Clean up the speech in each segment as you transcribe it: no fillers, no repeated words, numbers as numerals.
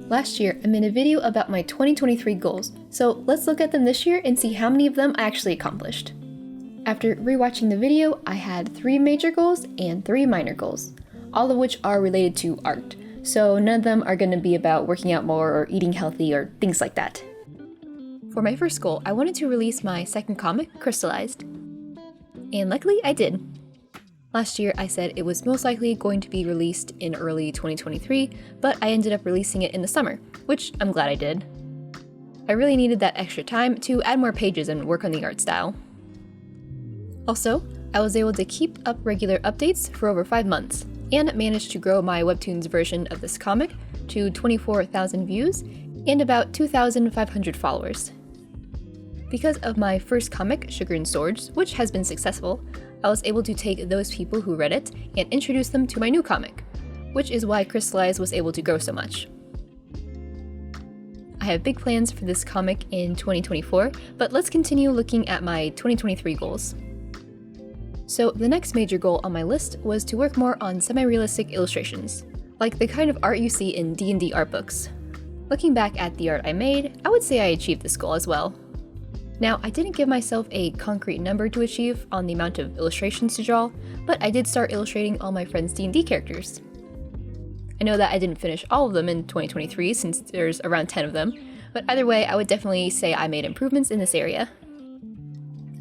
Last year, I made a video about my 2023 goals, so let's look at them this year and see how many of them I actually accomplished. After rewatching the video, I had 3 major goals and 3 minor goals, all of which are related to art, so none of them are going to be about working out more or eating healthy or things like that. For my first goal, I wanted to release my second comic, Crystallized. And luckily, I did. Last year, I said it was most likely going to be released in early 2023, but I ended up releasing it in the summer, which I'm glad I did. I really needed that extra time to add more pages and work on the art style. Also, I was able to keep up regular updates for over 5 months, and managed to grow my Webtoons version of this comic to 24,000 views and about 2,500 followers. Because of my first comic, Sugar and Swords, which has been successful, I was able to take those people who read it and introduce them to my new comic, which is why Crystallized was able to grow so much. I have big plans for this comic in 2024, but let's continue looking at my 2023 goals. So the next major goal on my list was to work more on semi-realistic illustrations, like the kind of art you see in D&D art books. Looking back at the art I made, I would say I achieved this goal as well. Now, I didn't give myself a concrete number to achieve on the amount of illustrations to draw, but I did start illustrating all my friends' D&D characters. I know that I didn't finish all of them in 2023 since there's around 10 of them, but either way, I would definitely say I made improvements in this area.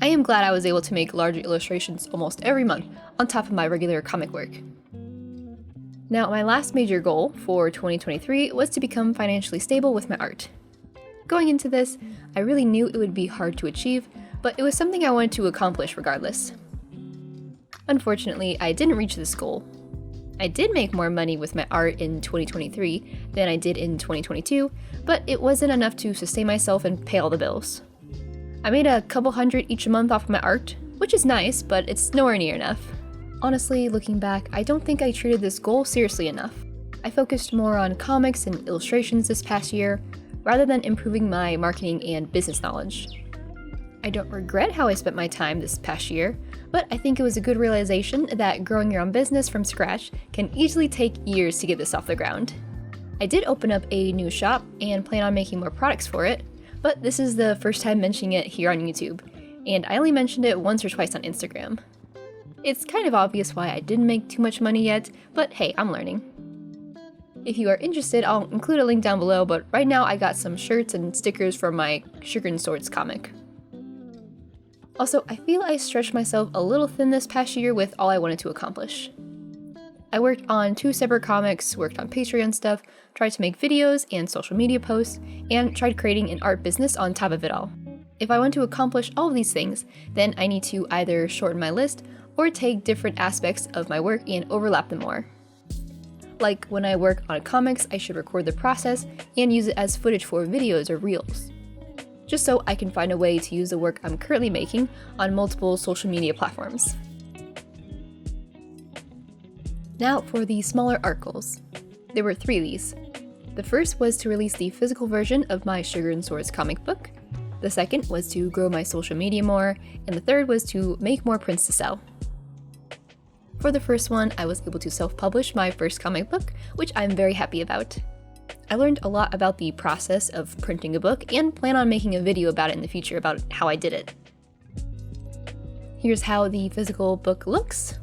I am glad I was able to make larger illustrations almost every month on top of my regular comic work. Now, my last major goal for 2023 was to become financially stable with my art. Going into this, I really knew it would be hard to achieve, but it was something I wanted to accomplish regardless. Unfortunately, I didn't reach this goal. I did make more money with my art in 2023 than I did in 2022, but it wasn't enough to sustain myself and pay all the bills. I made a couple hundred each month off of my art, which is nice, but it's nowhere near enough. Honestly, looking back, I don't think I treated this goal seriously enough. I focused more on comics and illustrations this past year, rather than improving my marketing and business knowledge. I don't regret how I spent my time this past year, but I think it was a good realization that growing your own business from scratch can easily take years to get this off the ground. I did open up a new shop and plan on making more products for it, but this is the first time mentioning it here on YouTube, and I only mentioned it once or twice on Instagram. It's kind of obvious why I didn't make too much money yet, but hey, I'm learning. If you are interested, I'll include a link down below, but right now I got some shirts and stickers from my Sugar and Swords comic. Also, I feel I stretched myself a little thin this past year with all I wanted to accomplish. I worked on 2 separate comics, worked on Patreon stuff, tried to make videos and social media posts, and tried creating an art business on top of it all. If I want to accomplish all of these things, then I need to either shorten my list or take different aspects of my work and overlap them more. Like when I work on comics, I should record the process and use it as footage for videos or reels, just so I can find a way to use the work I'm currently making on multiple social media platforms. Now for the smaller art goals. There were 3 of these. The first was to release the physical version of my Sugar and Swords comic book. The second was to grow my social media more, and the third was to make more prints to sell. For the first one, I was able to self-publish my first comic book, which I'm very happy about. I learned a lot about the process of printing a book and plan on making a video about it in the future about how I did it. Here's how the physical book looks.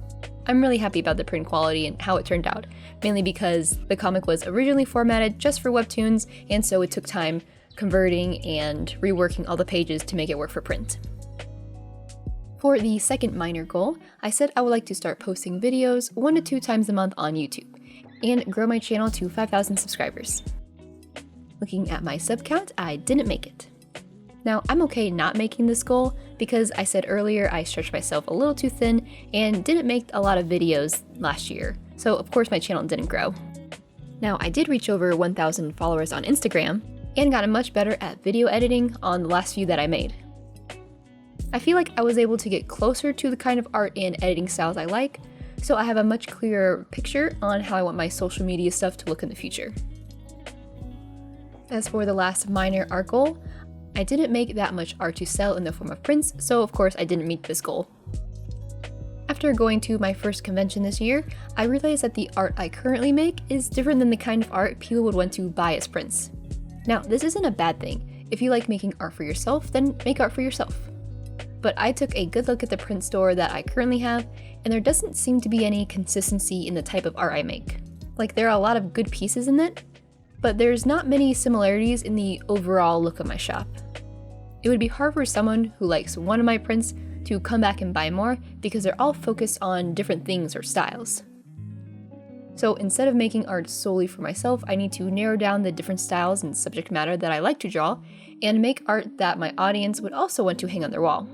I'm really happy about the print quality and how it turned out, mainly because the comic was originally formatted just for Webtoons, and so it took time converting and reworking all the pages to make it work for print. For the second minor goal, I said I would like to start posting videos 1 to 2 times a month on YouTube, and grow my channel to 5,000 subscribers. Looking at my sub count, I didn't make it. Now, I'm okay not making this goal because I said earlier I stretched myself a little too thin and didn't make a lot of videos last year, so of course my channel didn't grow. Now, I did reach over 1,000 followers on Instagram and gotten much better at video editing on the last few that I made. I feel like I was able to get closer to the kind of art and editing styles I like, so I have a much clearer picture on how I want my social media stuff to look in the future. As for the last minor art goal, I didn't make that much art to sell in the form of prints, so of course I didn't meet this goal. After after going to my first convention this year, I realized that the art I currently make is different than the kind of art people would want to buy as prints. Now, this isn't a bad thing. If you like making art for yourself, then make art for yourself. But I took a good look at the print store that I currently have, and there doesn't seem to be any consistency in the type of art I make. Like, there are a lot of good pieces in it, but there's not many similarities in the overall look of my shop. It would be hard for someone who likes one of my prints to come back and buy more because they're all focused on different things or styles. So instead of making art solely for myself, I need to narrow down the different styles and subject matter that I like to draw and make art that my audience would also want to hang on their wall.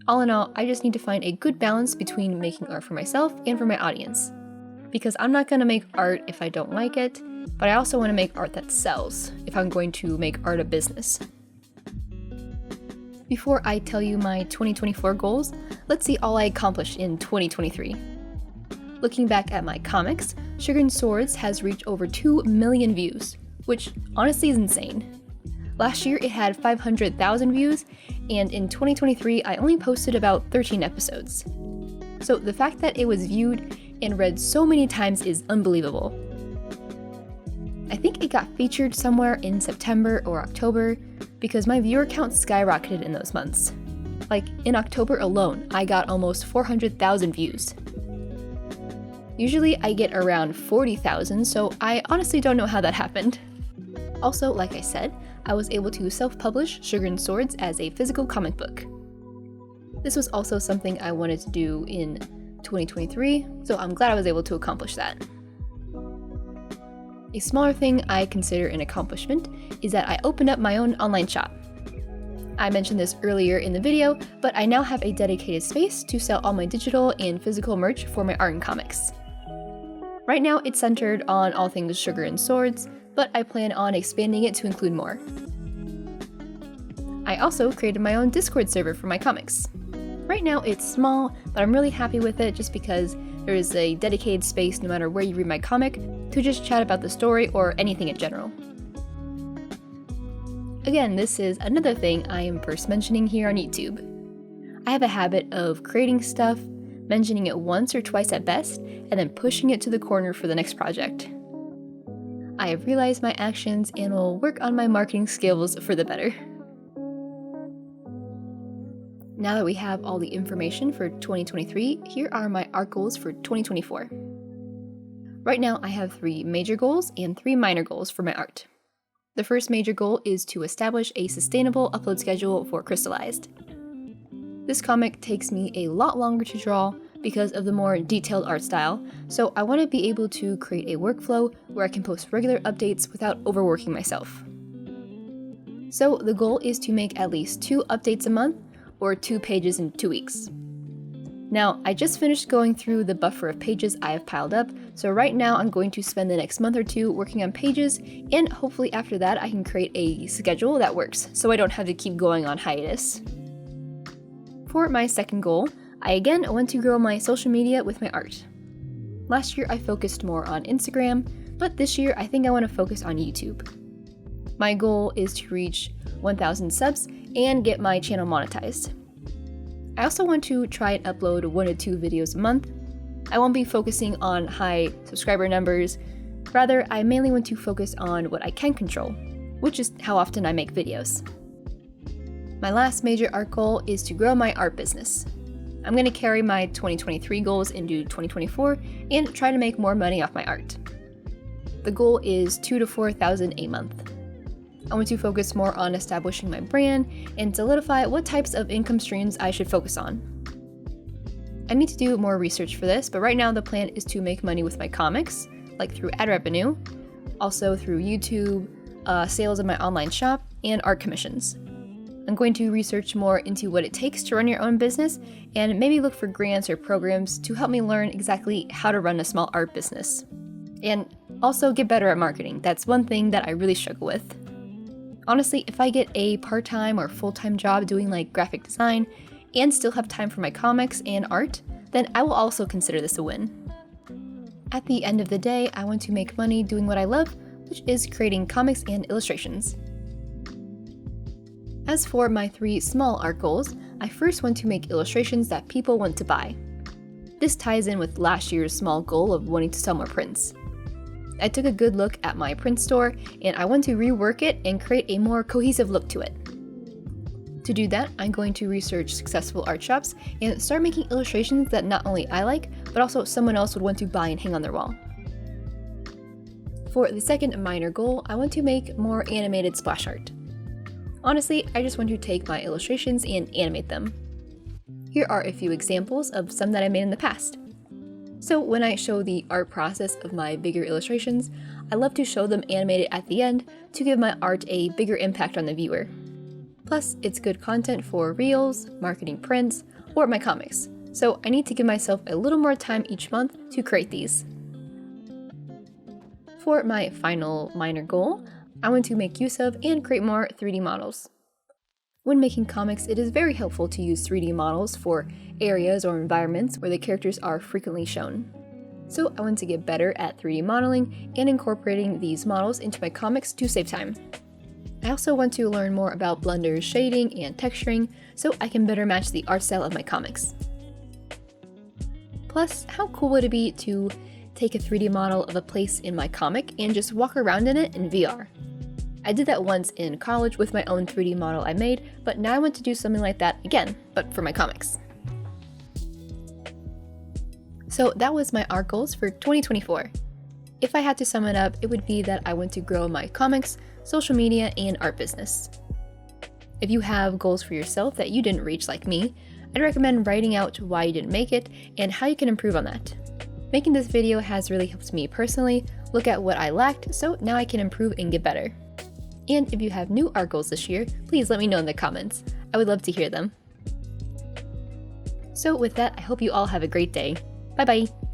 All in all, I just need to find a good balance between making art for myself and for my audience. Because I'm not going to make art if I don't like it, but I also want to make art that sells if I'm going to make art a business. Before I tell you my 2024 goals, let's see all I accomplished in 2023. Looking back at my comics, Sugar and Swords has reached over 2 million views, which honestly is insane. Last year it had 500,000 views, and in 2023 I only posted about 13 episodes. So the fact that it was viewed and read so many times is unbelievable. I think it got featured somewhere in September or October because my viewer count skyrocketed in those months. Like, in October alone, I got almost 400,000 views. Usually I get around 40,000, so I honestly don't know how that happened. Also, like I said, I was able to self-publish Sugar and Swords as a physical comic book. This was also something I wanted to do in 2023, so I'm glad I was able to accomplish that. A smaller thing I consider an accomplishment is that I opened up my own online shop. I mentioned this earlier in the video, but I now have a dedicated space to sell all my digital and physical merch for my art and comics. Right now it's centered on all things Sugar and Swords, but I plan on expanding it to include more. I also created my own Discord server for my comics. Right now it's small, but I'm really happy with it just because there is a dedicated space no matter where you read my comic to just chat about the story or anything in general. Again, this is another thing I am first mentioning here on YouTube. I have a habit of creating stuff, mentioning it once or twice at best, and then pushing it to the corner for the next project. I have realized my actions and will work on my marketing skills for the better. Now that we have all the information for 2023, here are my art goals for 2024. Right now, I have 3 major goals and 3 minor goals for my art. The first major goal is to establish a sustainable upload schedule for Crystallized. This comic takes me a lot longer to draw because of the more detailed art style, so I want to be able to create a workflow where I can post regular updates without overworking myself. So the goal is to make at least 2 updates a month, or 2 pages in 2 weeks. Now, I just finished going through the buffer of pages I have piled up, so right now I'm going to spend the next month or 2 working on pages, and hopefully after that I can create a schedule that works, so I don't have to keep going on hiatus. For my second goal, I again want to grow my social media with my art. Last year I focused more on Instagram, but this year I think I want to focus on YouTube. My goal is to reach 1,000 subs and get my channel monetized. I also want to try and upload 1 to 2 videos a month. I won't be focusing on high subscriber numbers. Rather, I mainly want to focus on what I can control, which is how often I make videos. My last major art goal is to grow my art business. I'm going to carry my 2023 goals into 2024 and try to make more money off my art. The goal is 2,000 to 4,000 a month. I want to focus more on establishing my brand and solidify what types of income streams I should focus on. I need to do more research for this, but right now the plan is to make money with my comics, like through ad revenue, also through YouTube, sales of my online shop, and art commissions. I'm going to research more into what it takes to run your own business and maybe look for grants or programs to help me learn exactly how to run a small art business. And also get better at marketing. That's one thing that I really struggle with. Honestly, if I get a part-time or full-time job doing like graphic design and still have time for my comics and art, then I will also consider this a win. At the end of the day, I want to make money doing what I love, which is creating comics and illustrations. As for my 3 small art goals, I first want to make illustrations that people want to buy. This ties in with last year's small goal of wanting to sell more prints. I took a good look at my print store and I want to rework it and create a more cohesive look to it. To do that, I'm going to research successful art shops and start making illustrations that not only I like, but also someone else would want to buy and hang on their wall. For the second minor goal, I want to make more animated splash art. Honestly, I just want to take my illustrations and animate them. Here are a few examples of some that I made in the past. So when I show the art process of my bigger illustrations, I love to show them animated at the end to give my art a bigger impact on the viewer. Plus, it's good content for reels, marketing prints, or my comics, so I need to give myself a little more time each month to create these. For my final minor goal, I want to make use of and create more 3D models. When making comics, it is very helpful to use 3D models for areas or environments where the characters are frequently shown. So I want to get better at 3D modeling and incorporating these models into my comics to save time. I also want to learn more about Blender's shading and texturing so I can better match the art style of my comics. Plus, how cool would it be to take a 3D model of a place in my comic and just walk around in it in VR? I did that once in college with my own 3D model I made, but now I want to do something like that again, but for my comics. So that was my art goals for 2024. If I had to sum it up, it would be that I want to grow my comics, social media, and art business. If you have goals for yourself that you didn't reach like me, I'd recommend writing out why you didn't make it and how you can improve on that. Making this video has really helped me personally look at what I lacked, so now I can improve and get better. And if you have new art goals this year, please let me know in the comments. I would love to hear them. So with that, I hope you all have a great day. Bye bye!